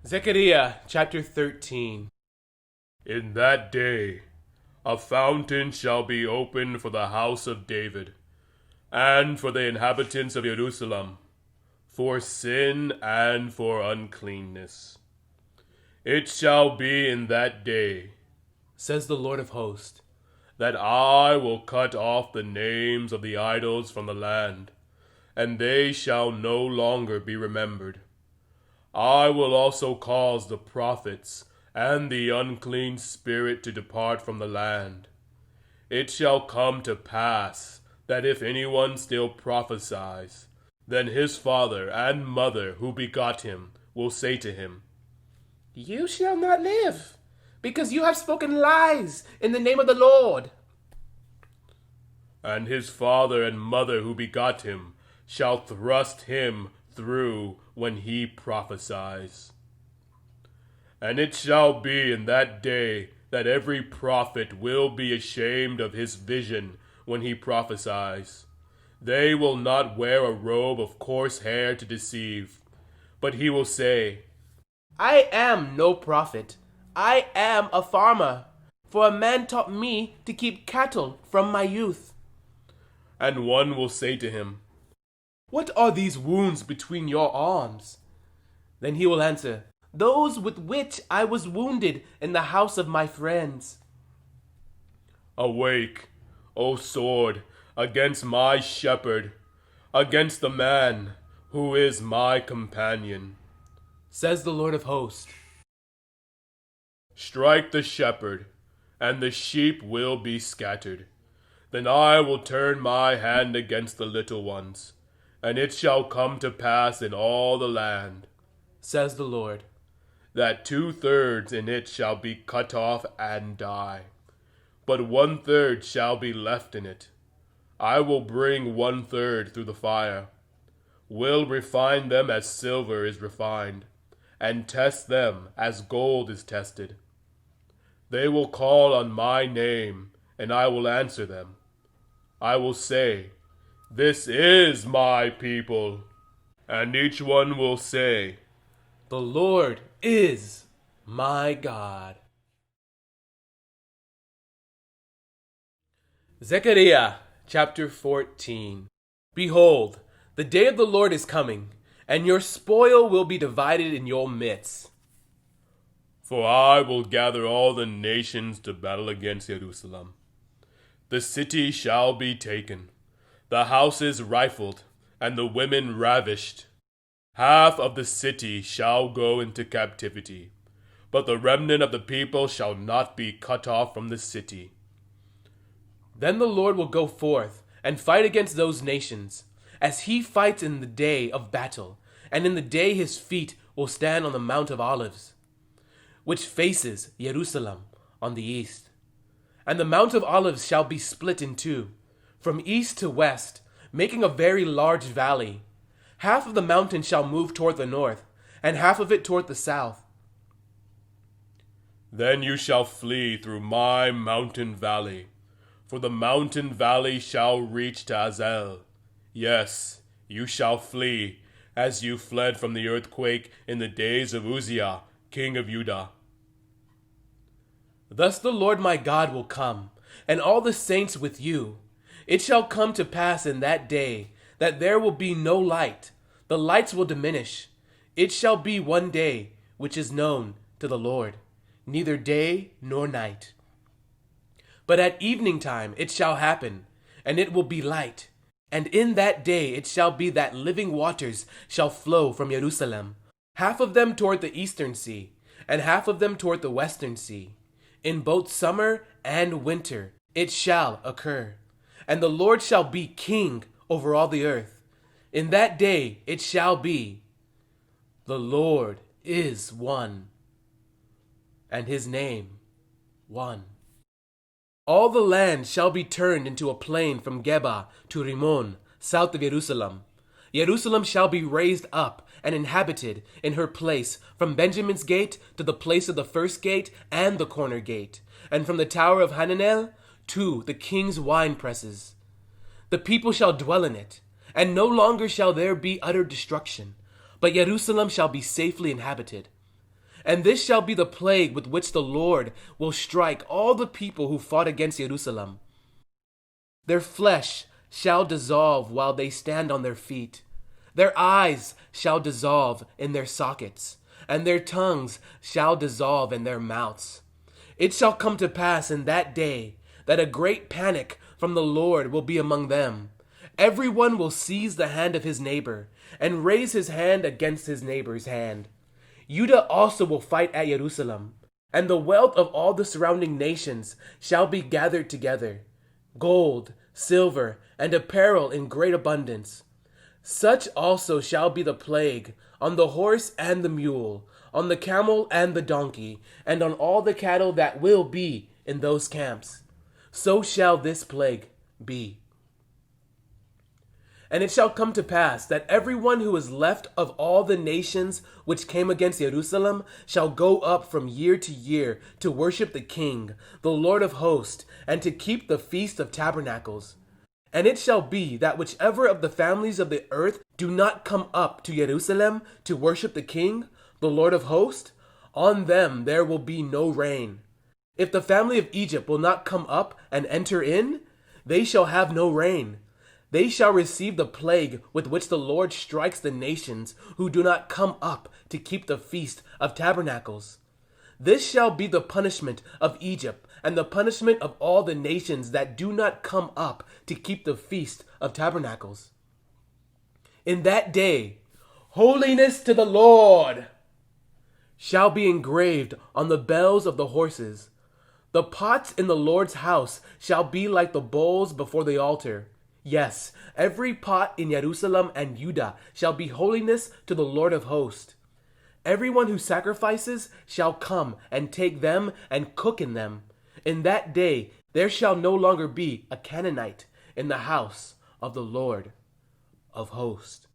Zechariah chapter 13. In that day a fountain shall be opened for the house of David, and for the inhabitants of Jerusalem, for sin and for uncleanness. It shall be in that day, Says the Lord of hosts, that I will cut off the names of the idols from the land, and they shall no longer be remembered. I will also cause the prophets and the unclean spirit to depart from the land. It shall come to pass that if anyone still prophesies, then his father and mother who begot him will say to him, "You shall not live, because you have spoken lies in the name of the Lord." And his father and mother who begot him shall thrust him through when he prophesies. And it shall be in that day that every prophet will be ashamed of his vision when he prophesies. They will not wear a robe of coarse hair to deceive, but he will say, I am no prophet. I am a farmer, for a man taught me to keep cattle from my youth. and one will say to him, What are these wounds between your arms? Then he will answer, Those with which I was wounded in the house of my friends. Awake, O sword, against my shepherd, against the man who is my companion. Says the Lord of hosts. Strike the shepherd, and the sheep will be scattered. Then I will turn my hand against the little ones, and it shall come to pass in all the land, Says the Lord, that 2/3 in it shall be cut off and die, but 1/3 shall be left in it. I will bring 1/3 through the fire, will refine them as silver is refined, and test them as gold is tested. They will call on my name, and I will answer them. I will say, This is my people. And each one will say, The Lord is my God. Zechariah chapter 14. Behold, the day of the Lord is coming, and your spoil will be divided in your midst. For I will gather all the nations to battle against Jerusalem. The city shall be taken, the houses rifled, and the women ravished. Half of the city shall go into captivity, but the remnant of the people shall not be cut off from the city. Then the Lord will go forth and fight against those nations, as he fights in the day of battle, and in the day his feet will stand on the Mount of Olives, which faces Jerusalem on the east. And the Mount of Olives shall be split in two, from east to west, making a very large valley. Half of the mountain shall move toward the north, and half of it toward the south. Then you shall flee through my mountain valley, for the mountain valley shall reach to Azel. Yes, you shall flee, as you fled from the earthquake in the days of Uzziah, king of Judah. Thus the Lord my God will come, and all the saints with you. It shall come to pass in that day that there will be no light. The lights will diminish. It shall be one day which is known to the Lord, neither day nor night. But at evening time it shall happen, and it will be light. And in that day it shall be that living waters shall flow from Jerusalem, half of them toward the eastern sea, and half of them toward the western sea. In both summer and winter it shall occur. And the Lord shall be king over all the earth. In that day it shall be, the Lord is one, and his name one. All the land shall be turned into a plain from Geba to Rimmon, south of Jerusalem. Jerusalem shall be raised up and inhabited in her place, from Benjamin's gate to the place of the first gate and the corner gate, and from the tower of Hananel to the king's wine presses. The people shall dwell in it, and no longer shall there be utter destruction, but Jerusalem shall be safely inhabited. And this shall be the plague with which the Lord will strike all the people who fought against Jerusalem. Their flesh shall dissolve while they stand on their feet. Their eyes shall dissolve in their sockets, and their tongues shall dissolve in their mouths. It shall come to pass in that day that a great panic from the Lord will be among them. Everyone will seize the hand of his neighbor and raise his hand against his neighbor's hand. Judah also will fight at Jerusalem, and the wealth of all the surrounding nations shall be gathered together, gold, silver, and apparel in great abundance. Such also shall be the plague on the horse and the mule, on the camel and the donkey, and on all the cattle that will be in those camps. So shall this plague be. And it shall come to pass that everyone who is left of all the nations which came against Jerusalem shall go up from year to year to worship the King, the Lord of hosts, and to keep the Feast of Tabernacles. And it shall be that whichever of the families of the earth do not come up to Jerusalem to worship the King, the Lord of hosts, on them there will be no rain. If the family of Egypt will not come up and enter in, they shall have no rain. They shall receive the plague with which the Lord strikes the nations who do not come up to keep the Feast of Tabernacles. This shall be the punishment of Egypt and the punishment of all the nations that do not come up to keep the Feast of Tabernacles. In that day, holiness to the Lord shall be engraved on the bells of the horses. The pots in the Lord's house shall be like the bowls before the altar. Yes, every pot in Jerusalem and Judah shall be holiness to the Lord of hosts. Everyone who sacrifices shall come and take them and cook in them. In that day there shall no longer be a Canaanite in the house of the Lord of hosts.